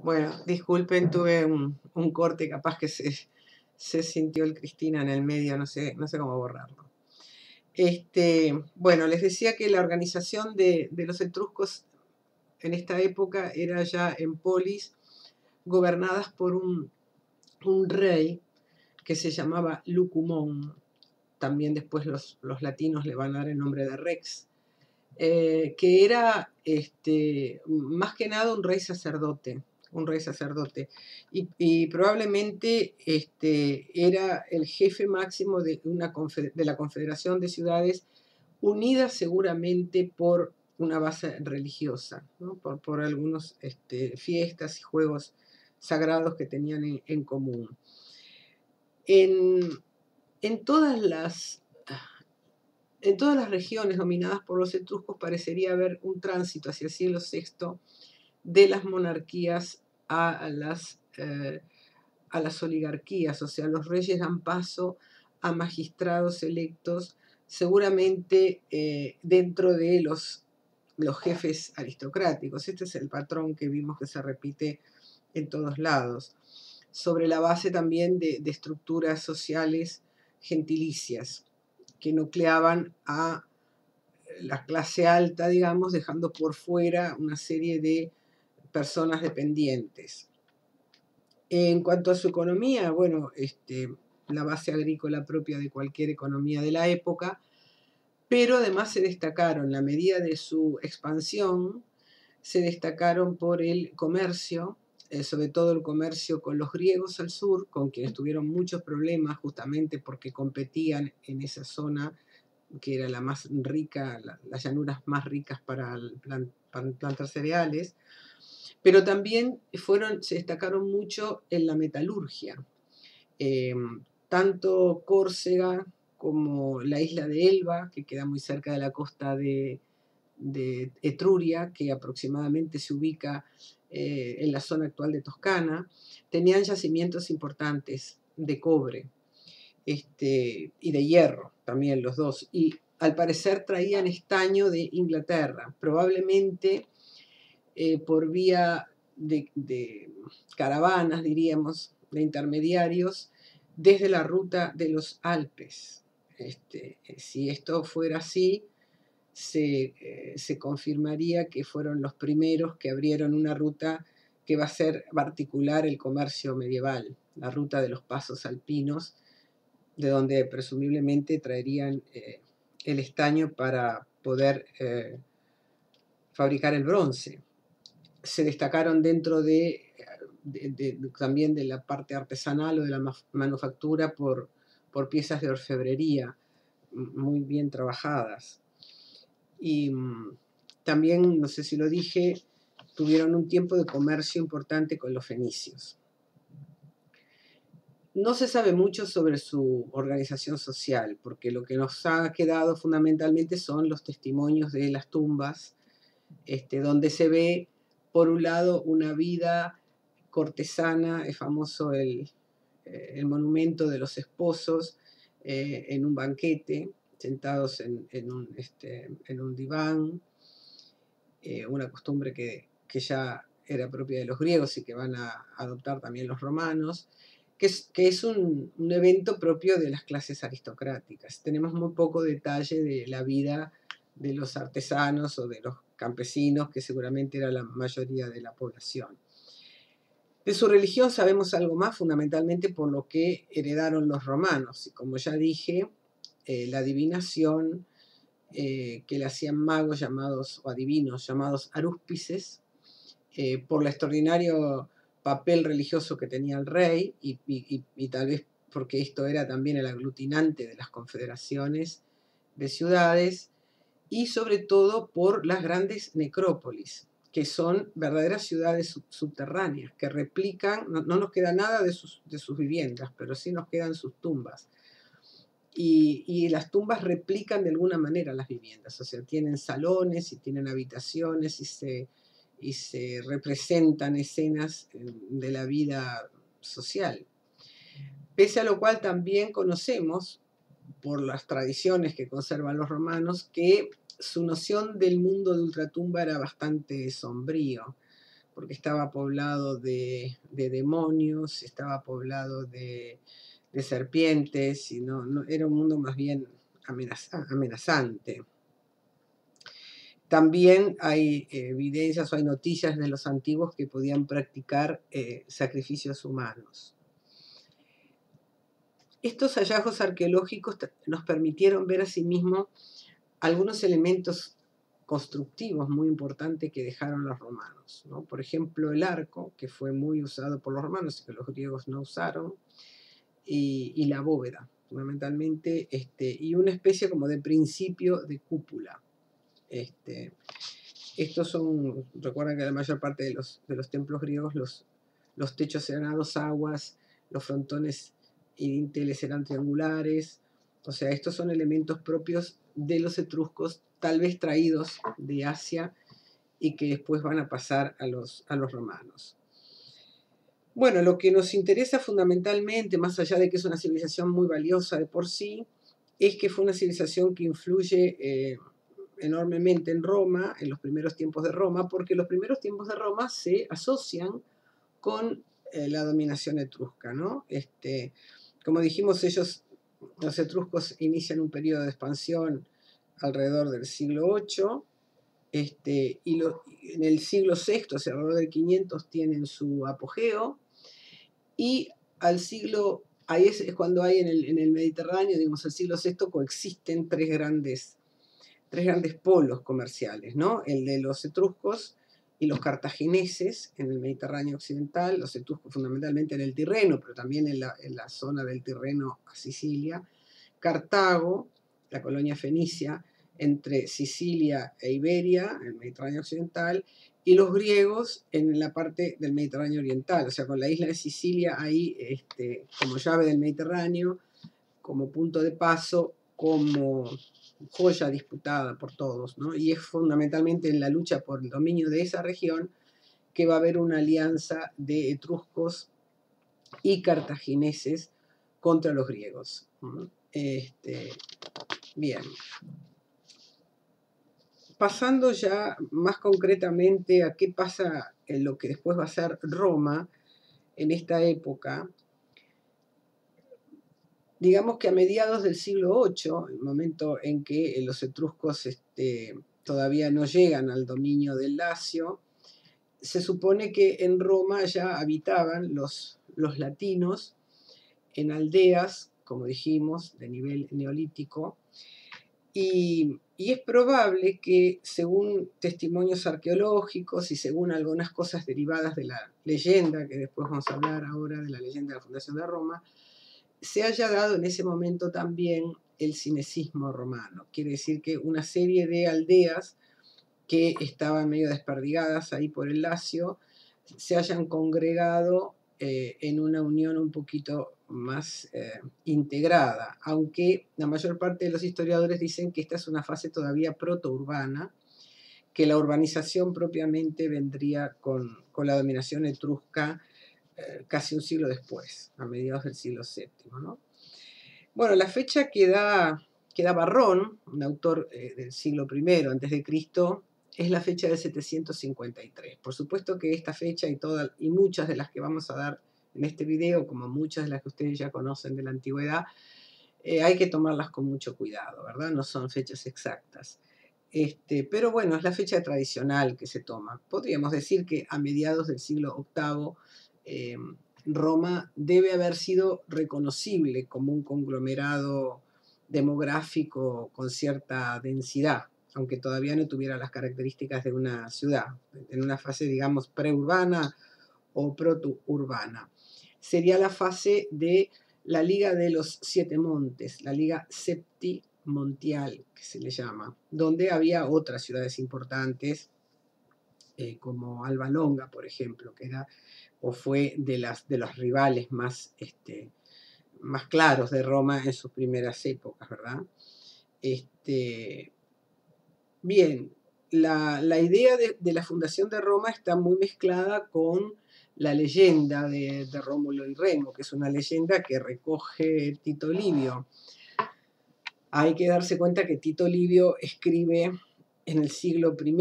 Bueno, disculpen, tuve un corte, capaz que se sintió el Cristina en el medio, no sé cómo borrarlo. Bueno, les decía que la organización de los etruscos en esta época era ya en polis, gobernadas por un rey que se llamaba Lucumón. También después los latinos le van a dar el nombre de Rex, que era más que nada un rey sacerdote, y probablemente era el jefe máximo de la Confederación de Ciudades, unidas seguramente por una base religiosa, ¿no? por algunos fiestas y juegos sagrados que tenían en común. En todas las En todas las regiones dominadas por los etruscos parecería haber un tránsito hacia el siglo VI de las monarquías a las oligarquías, o sea, los reyes dan paso a magistrados electos, seguramente dentro de los jefes aristocráticos. Este es el patrón que vimos que se repite en todos lados, sobre la base también de estructuras sociales gentilicias que nucleaban a la clase alta, digamos, dejando por fuera una serie de personas dependientes. En cuanto a su economía, bueno, la base agrícola propia de cualquier economía de la época, pero además se destacaron, la medida de su expansión, se destacaron por el comercio, sobre todo el comercio con los griegos al sur, con quienes tuvieron muchos problemas justamente porque competían en esa zona que era la más rica, las llanuras más ricas para plantar cereales, pero también se destacaron mucho en la metalurgia. Tanto Córcega como la isla de Elba, que queda muy cerca de la costa de Etruria, que aproximadamente se ubica en la zona actual de Toscana, tenían yacimientos importantes de cobre y de hierro, también los dos, y al parecer traían estaño de Inglaterra, probablemente por vía de caravanas, diríamos, de intermediarios, desde la ruta de los Alpes. Si esto fuera así, se confirmaría que fueron los primeros que abrieron una ruta que va a articular el comercio medieval, la ruta de los pasos alpinos, de donde presumiblemente traerían el estaño para poder fabricar el bronce. Se destacaron dentro también de la parte artesanal o de la manufactura por piezas de orfebrería muy bien trabajadas. Y también, no sé si lo dije, tuvieron un tiempo de comercio importante con los fenicios. No se sabe mucho sobre su organización social, porque lo que nos ha quedado fundamentalmente son los testimonios de las tumbas, donde se ve, por un lado, una vida cortesana. Es famoso el monumento de los esposos en un banquete, sentados en un diván, una costumbre que ya era propia de los griegos y que van a adoptar también los romanos, que es un evento propio de las clases aristocráticas. Tenemos muy poco detalle de la vida de los artesanos o de los campesinos, que seguramente era la mayoría de la población. De su religión sabemos algo más, fundamentalmente por lo que heredaron los romanos. Y como ya dije, la adivinación que le hacían magos o adivinos llamados arúspices, por el extraordinario papel religioso que tenía el rey y tal vez porque esto era también el aglutinante de las confederaciones de ciudades, y sobre todo por las grandes necrópolis, que son verdaderas ciudades subterráneas, que replican, no nos queda nada de sus viviendas, pero sí nos quedan sus tumbas. Y las tumbas replican de alguna manera las viviendas, o sea, tienen salones y tienen habitaciones y se representan escenas de la vida social. Pese a lo cual también conocemos, por las tradiciones que conservan los romanos, que su noción del mundo de ultratumba era bastante sombrío. porque estaba poblado de demonios, estaba poblado de serpientes, y era un mundo más bien amenazante. También hay evidencias o hay noticias de los antiguos que podían practicar sacrificios humanos. Estos hallazgos arqueológicos nos permitieron ver asimismo algunos elementos constructivos muy importantes que dejaron los romanos, ¿no? Por ejemplo, el arco, que fue muy usado por los romanos y que los griegos no usaron, y la bóveda, fundamentalmente, y una especie como de principio de cúpula. Estos son, recuerden que la mayor parte de los templos griegos los techos eran a dos aguas, los frontones y dinteles eran triangulares, o sea, estos son elementos propios de los etruscos, tal vez traídos de Asia y que después van a pasar a los romanos. Bueno, lo que nos interesa fundamentalmente, más allá de que es una civilización muy valiosa de por sí, es que fue una civilización que influye enormemente en Roma, en los primeros tiempos de Roma, porque los primeros tiempos de Roma se asocian con la dominación etrusca, ¿no? Como dijimos, los etruscos inician un periodo de expansión alrededor del siglo VIII, y en el siglo VI, o sea, alrededor del 500, tienen su apogeo, y al siglo, ahí es cuando hay en el Mediterráneo, digamos, al siglo VI coexisten tres grandes polos comerciales, ¿no? El de los etruscos y los cartagineses en el Mediterráneo occidental, los etruscos fundamentalmente en el Tirreno, pero también en la zona del Tirreno a Sicilia, Cartago, la colonia fenicia, entre Sicilia e Iberia, en el Mediterráneo occidental, y los griegos en la parte del Mediterráneo oriental, o sea, con la isla de Sicilia ahí como llave del Mediterráneo, como punto de paso, como joya disputada por todos, ¿no? Y es fundamentalmente en la lucha por el dominio de esa región que va a haber una alianza de etruscos y cartagineses contra los griegos. Bien. Pasando ya más concretamente a qué pasa en lo que después va a ser Roma en esta época, digamos que a mediados del siglo VIII, el momento en que los etruscos todavía no llegan al dominio del Lacio, se supone que en Roma ya habitaban los latinos en aldeas, como dijimos, de nivel neolítico, y es probable que, según testimonios arqueológicos y según algunas cosas derivadas de la leyenda, que después vamos a hablar ahora de la leyenda de la fundación de Roma, se haya dado en ese momento también el cinecismo romano. Quiere decir que una serie de aldeas que estaban medio desperdigadas ahí por el Lacio se hayan congregado en una unión un poquito más integrada, aunque la mayor parte de los historiadores dicen que esta es una fase todavía protourbana, que la urbanización propiamente vendría con la dominación etrusca casi un siglo después, a mediados del siglo VII, ¿no? Bueno, la fecha que da Varrón, un autor del siglo I antes de Cristo, es la fecha de 753. Por supuesto que esta fecha y muchas de las que vamos a dar en este video, como muchas de las que ustedes ya conocen de la antigüedad, hay que tomarlas con mucho cuidado, ¿verdad? No son fechas exactas. Pero bueno, es la fecha tradicional que se toma. Podríamos decir que a mediados del siglo VIII, Roma debe haber sido reconocible como un conglomerado demográfico con cierta densidad, aunque todavía no tuviera las características de una ciudad, en una fase, digamos, preurbana o protourbana. Sería la fase de la Liga de los Siete Montes, la Liga Septimontial, que se le llama, donde había otras ciudades importantes, como Alba Longa, por ejemplo, que era o fue de los rivales más claros de Roma en sus primeras épocas, ¿verdad? Bien, la idea de la fundación de Roma está muy mezclada con la leyenda de Rómulo y Remo, que es una leyenda que recoge Tito Livio. Hay que darse cuenta que Tito Livio escribe en el siglo I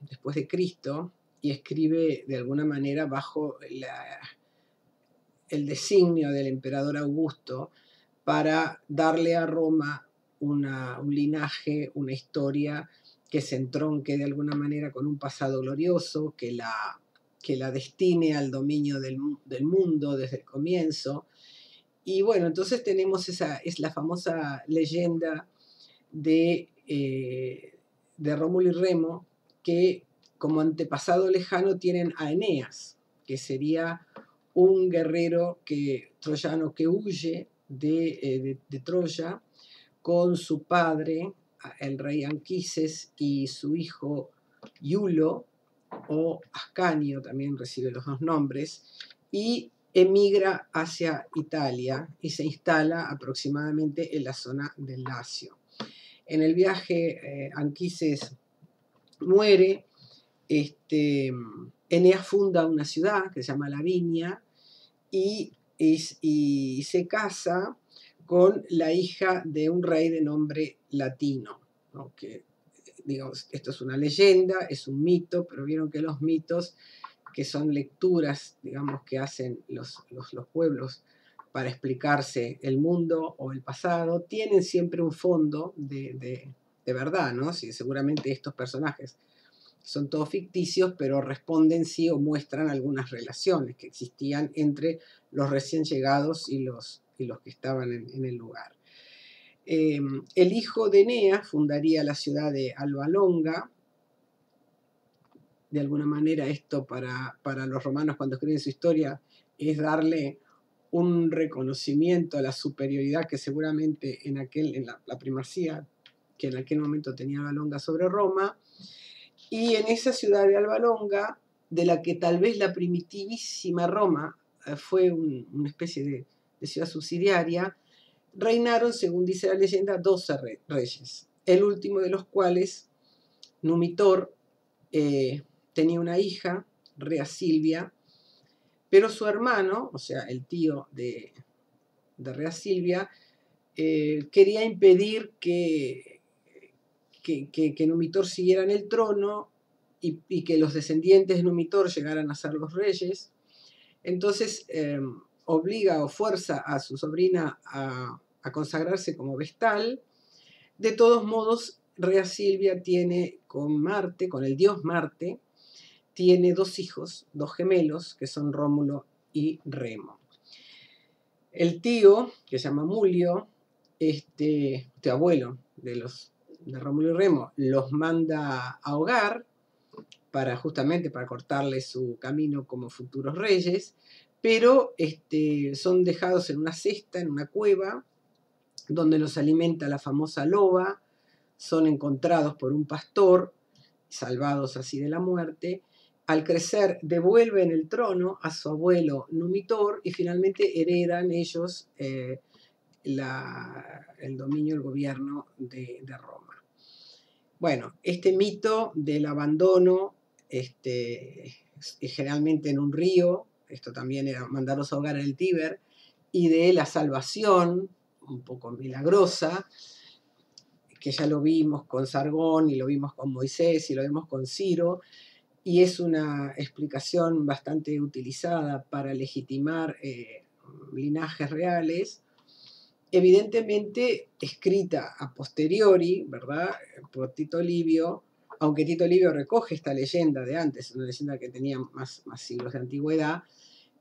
después de Cristo, y escribe de alguna manera bajo el designio del emperador Augusto para darle a Roma un linaje, una historia que se entronque de alguna manera con un pasado glorioso, que la destine al dominio del mundo desde el comienzo. Y bueno, entonces tenemos es la famosa leyenda de Rómulo y Remo, que como antepasado lejano tienen a Eneas, que sería un guerrero troyano que huye de Troya con su padre, el rey Anquises, y su hijo Iulo, o Ascanio, también recibe los dos nombres, y emigra hacia Italia y se instala aproximadamente en la zona del Lacio. En el viaje, Anquises muere, Eneas funda una ciudad que se llama Lavinia y se casa con la hija de un rey de nombre Latino, ¿no? Que, digamos, esto es una leyenda, es un mito, pero vieron que los mitos, que son lecturas, digamos, que hacen los pueblos para explicarse el mundo o el pasado, tienen siempre un fondo de verdad, ¿no? Sí, seguramente estos personajes son todos ficticios, pero responden sí o muestran algunas relaciones que existían entre los recién llegados y los que estaban en el lugar. El hijo de Eneas fundaría la ciudad de Alba Longa. De alguna manera esto para los romanos cuando escriben su historia es darle un reconocimiento a la superioridad que seguramente en la primacía que en aquel momento tenía Alba Longa sobre Roma. Y en esa ciudad de Alba Longa, de la que tal vez la primitivísima Roma fue una especie de ciudad subsidiaria, reinaron, según dice la leyenda, 12 reyes, el último de los cuales, Numitor, tenía una hija, Rea Silvia, pero su hermano, o sea, el tío de Rea Silvia, quería impedir que Numitor siguiera en el trono y que los descendientes de Numitor llegaran a ser los reyes. Entonces obliga o fuerza a su sobrina a consagrarse como vestal. De todos modos, Rea Silvia tiene con Marte, con el dios Marte, tiene 2 hijos, 2 gemelos, que son Rómulo y Remo. El tío, que se llama Mulio, abuelo de Rómulo y Remo, los manda a ahogar justamente para cortarle su camino como futuros reyes, pero son dejados en una cesta, en una cueva, donde los alimenta la famosa loba, son encontrados por un pastor, salvados así de la muerte. Al crecer devuelven el trono a su abuelo Numitor y finalmente heredan ellos el dominio, el gobierno de Roma. Bueno, este mito del abandono, generalmente en un río, esto también era mandarlos a ahogar en el Tíber, y de la salvación, un poco milagrosa, que ya lo vimos con Sargón y lo vimos con Moisés y lo vimos con Ciro, y es una explicación bastante utilizada para legitimar linajes reales, evidentemente escrita a posteriori, ¿verdad?, por Tito Livio, aunque Tito Livio recoge esta leyenda de antes, una leyenda que tenía más siglos de antigüedad,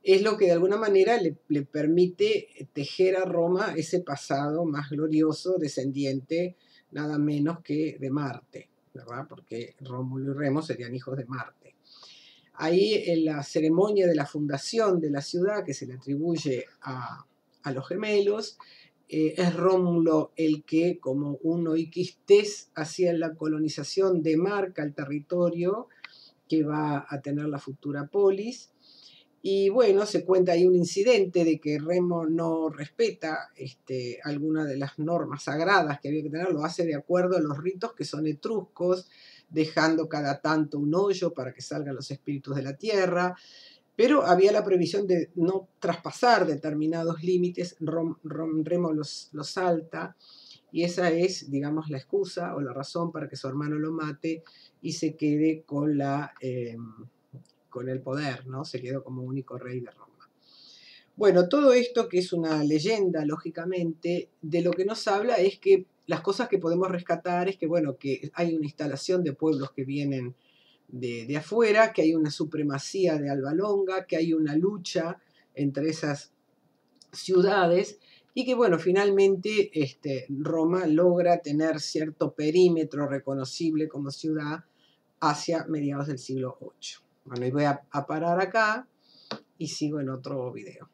es lo que de alguna manera le permite tejer a Roma ese pasado más glorioso, descendiente nada menos que de Marte, ¿verdad?, porque Rómulo y Remo serían hijos de Marte. Ahí en la ceremonia de la fundación de la ciudad, que se le atribuye a los gemelos, es Rómulo el que, como un oiquistés, hacia la colonización demarca el territorio que va a tener la futura polis. Y bueno, se cuenta ahí un incidente de que Remo no respeta alguna de las normas sagradas que había que tener, lo hace de acuerdo a los ritos que son etruscos, dejando cada tanto un hoyo para que salgan los espíritus de la tierra, pero había la prohibición de no traspasar determinados límites. Remo los salta, y esa es, digamos, la excusa o la razón para que su hermano lo mate y se quede con con el poder, ¿no? Se quedó como único rey de Roma. Bueno, todo esto, que es una leyenda, lógicamente, de lo que nos habla es que las cosas que podemos rescatar es que, bueno, que hay una instalación de pueblos que vienen de afuera, que hay una supremacía de Alba Longa, que hay una lucha entre esas ciudades y que, bueno, finalmente Roma logra tener cierto perímetro reconocible como ciudad hacia mediados del siglo VIII. Bueno, y voy a parar acá y sigo en otro video.